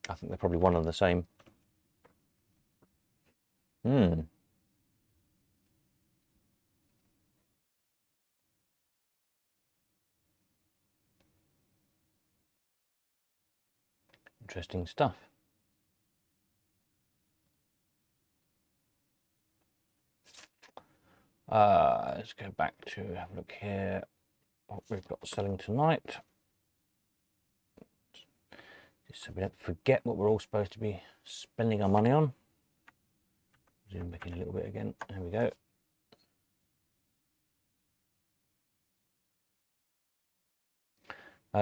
I think they're probably one and the same. Interesting stuff. Let's go back to have a look here. What we've got selling tonight. Just so we don't forget what we're all supposed to be spending our money on. Zoom back in a little bit again. There we go.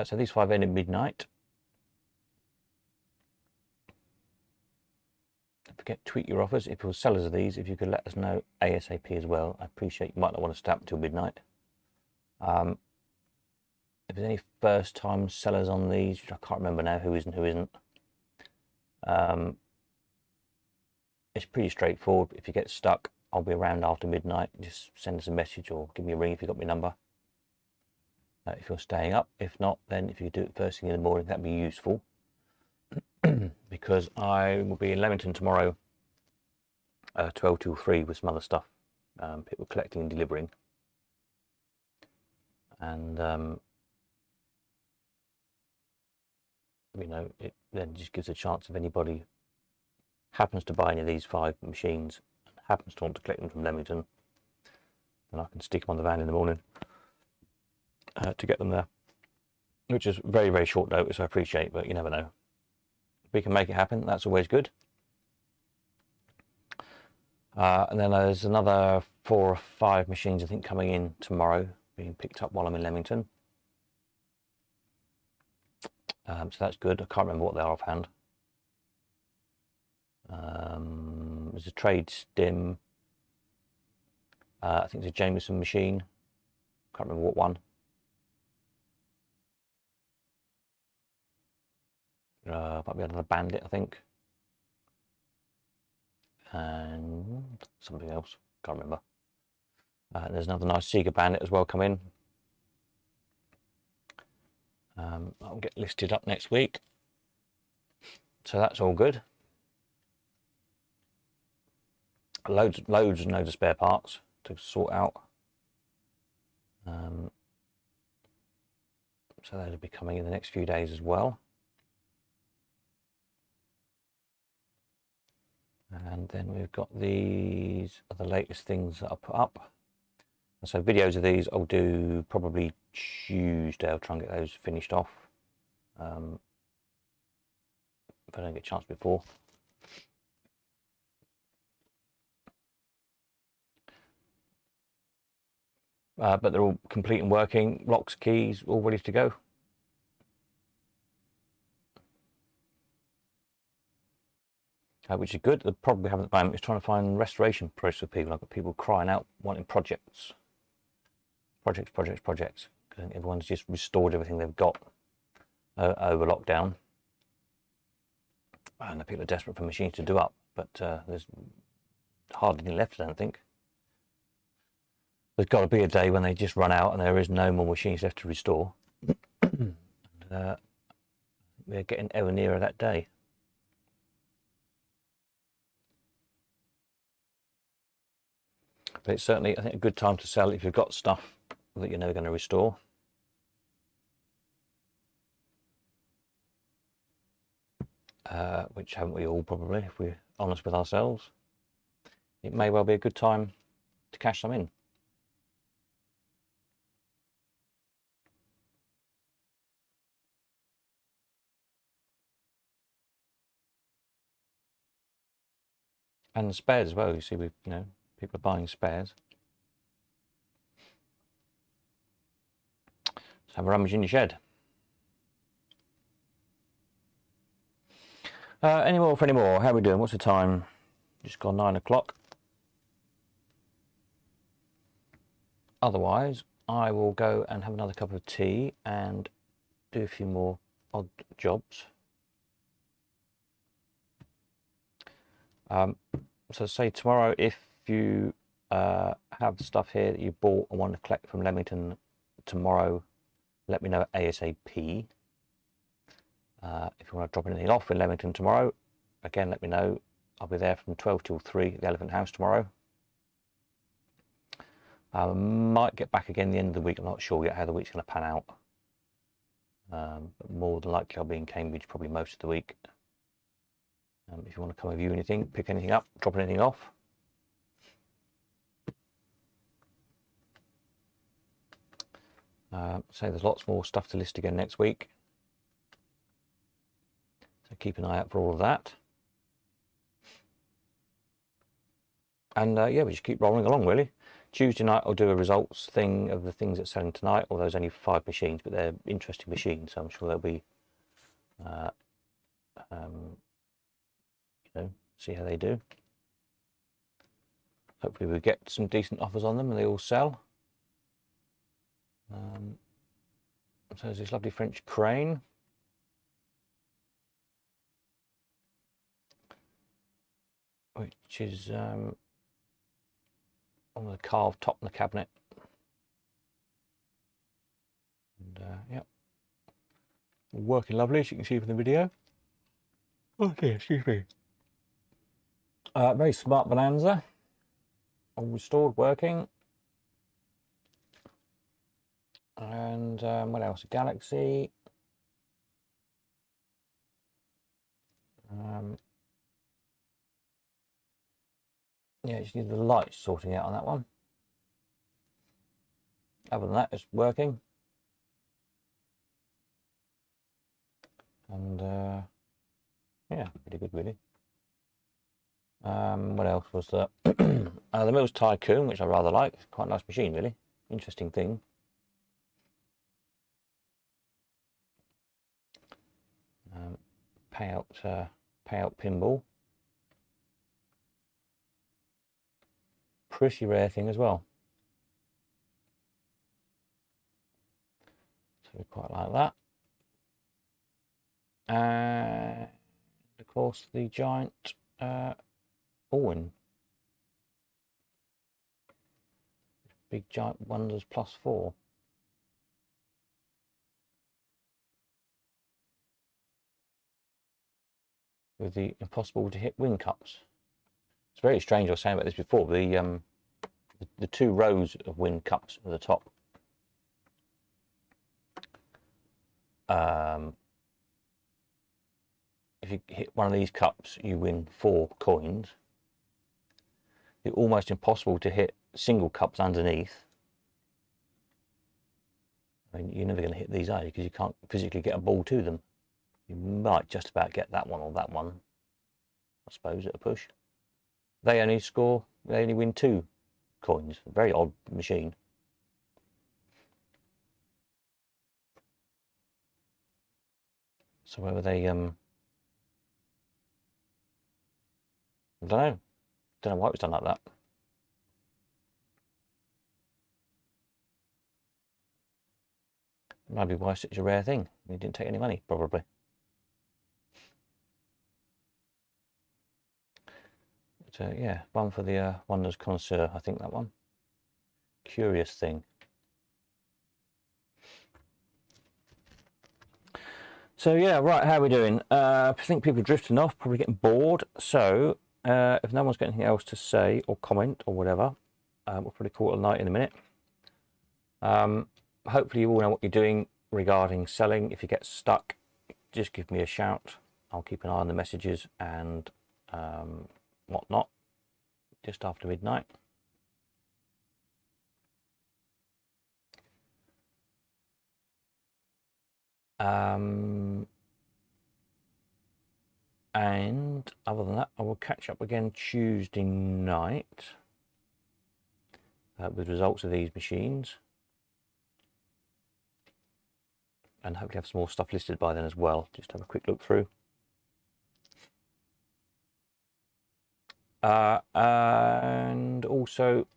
So these 5 end at midnight. Don't forget, tweet your offers. If you're sellers of these, if you could let us know ASAP as well. I appreciate you might not want to stay up until midnight. If there's any first time sellers on these, which I can't remember now who is and who isn't, it's pretty straightforward. If you get stuck, I'll be around after midnight. Just send us a message or give me a ring if you've got my number. If you're staying up. If not, then if you do it first thing in the morning, that'd be useful. Because I will be in Leamington tomorrow, 12 till 3 with some other stuff, people collecting and delivering. And you know, it then just gives a chance if anybody happens to buy any of these 5 machines and happens to want to collect them from Leamington, then I can stick them on the van in the morning. to get them there, which is very, very short notice. I appreciate, but you never know. If we can make it happen, that's always good. And then there's another 4 or 5 machines, I think, coming in tomorrow, being picked up while I'm in Leamington. So that's good. I can't remember what they are offhand. There's a trade stim. I think it's a Jameson machine. Can't remember what one. Might be another Bandit, I think. And something else, can't remember. There's another nice Sega Bandit as well come in. I'll get listed up next week, so that's all good. Loads and loads of spare parts to sort out. So those will be coming in the next few days as well. And then we've got these are the latest things that I put up. And so videos of these I'll do probably Tuesday. I'll try and get those finished off. If I don't get a chance before. But they're all complete and working. Locks, keys, all ready to go. Which is good. The problem we have at the moment is trying to find restoration process for people. I've got people crying out, wanting projects. Projects. Because everyone's just restored everything they've got over lockdown. And the people are desperate for machines to do up. But there's hardly any left, I don't think. There's got to be a day when they just run out and there is no more machines left to restore. And, we're getting ever nearer that day. But it's certainly, I think, a good time to sell if you've got stuff that you're never going to restore. Which haven't we all, probably, if we're honest with ourselves. It may well be a good time to cash some in. And the spares as well. You see, people are buying spares. So have a rummage in your shed. Any more for any more? How are we doing? What's the time? Just gone 9 o'clock. Otherwise, I will go and have another cup of tea and do a few more odd jobs. So say tomorrow, if you have stuff here that you bought and want to collect from Leamington tomorrow, let me know ASAP. If you want to drop anything off in Leamington tomorrow, again, let me know. I'll be there from 12 till 3 at the Elephant House tomorrow. I might get back again the end of the week. I'm not sure yet how the week's going to pan out. But more than likely, I'll be in Cambridge probably most of the week. If you want to come and view anything, pick anything up, drop anything off. So there's lots more stuff to list again next week. So keep an eye out for all of that. And yeah, we just keep rolling along, really. Tuesday night I'll do a results thing of the things that's selling tonight, although there's only 5 machines, but they're interesting machines, so I'm sure they'll be, see how they do. Hopefully we get some decent offers on them and they all sell. So there's this lovely French crane. Which is on the carved top in the cabinet. And yeah, working lovely, as you can see from the video. Okay, excuse me. Very smart Bonanza, all restored, working. And what else? A Galaxy. Yeah, just need the lights sorting out on that one. Other than that, it's working. And yeah, pretty good really. What else was there? The Mills Tycoon, which I rather like. It's quite a nice machine really. Interesting thing. Payout pinball. Pretty rare thing as well. So we quite like that. And of course the giant Owen. Big Giant Wonders +4. With the impossible to hit wing cups. It's very strange. I was saying about this before. The two rows of win cups at the top. If you hit one of these cups, you win 4 coins. It's almost impossible to hit single cups underneath. I mean, you're never going to hit these, are you? Because you can't physically get a ball to them. You might just about get that one or that one, I suppose, at a push. They only win 2 coins. Very odd machine. So whether they I don't know why it was done like that. Maybe why it's such a rare thing. It didn't take any money, probably. But yeah, one for the Wonders Connoisseur, I think that one. Curious thing. So yeah, right, how are we doing? I think people are drifting off, probably getting bored. So if no one's got anything else to say or comment or whatever, we'll probably call it a night in a minute. Hopefully you all know what you're doing regarding selling. If you get stuck, just give me a shout. I'll keep an eye on the messages and whatnot just after midnight. And other than that, I will catch up again Tuesday night with results of these machines, and hopefully have some more stuff listed by then as well. Just have a quick look through. And also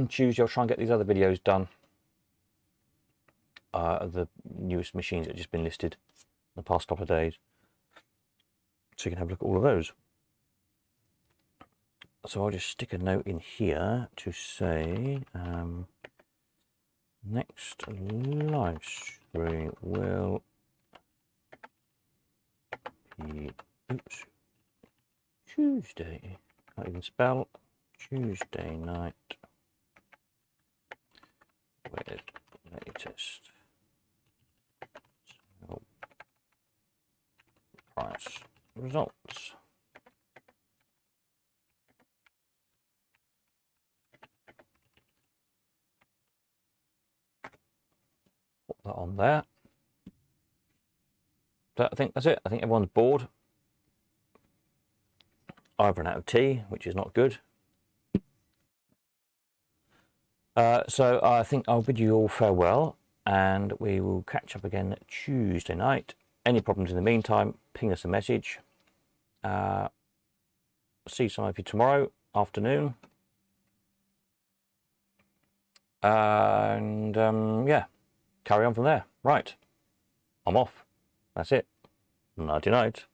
Tuesday I'll try and get these other videos done of the newest machines that have just been listed in the past couple of days, so you can have a look at all of those. So I'll just stick a note in here to say next live stream will be Tuesday. Can't even spell. Tuesday night with latest price results. Put that on there. So I think that's it. I think everyone's bored. I've run out of tea, which is not good. So I think I'll bid you all farewell, and we will catch up again Tuesday night. Any problems in the meantime, ping us a message. See some of you tomorrow afternoon. And yeah, carry on from there. Right, I'm off. That's it. Nighty night.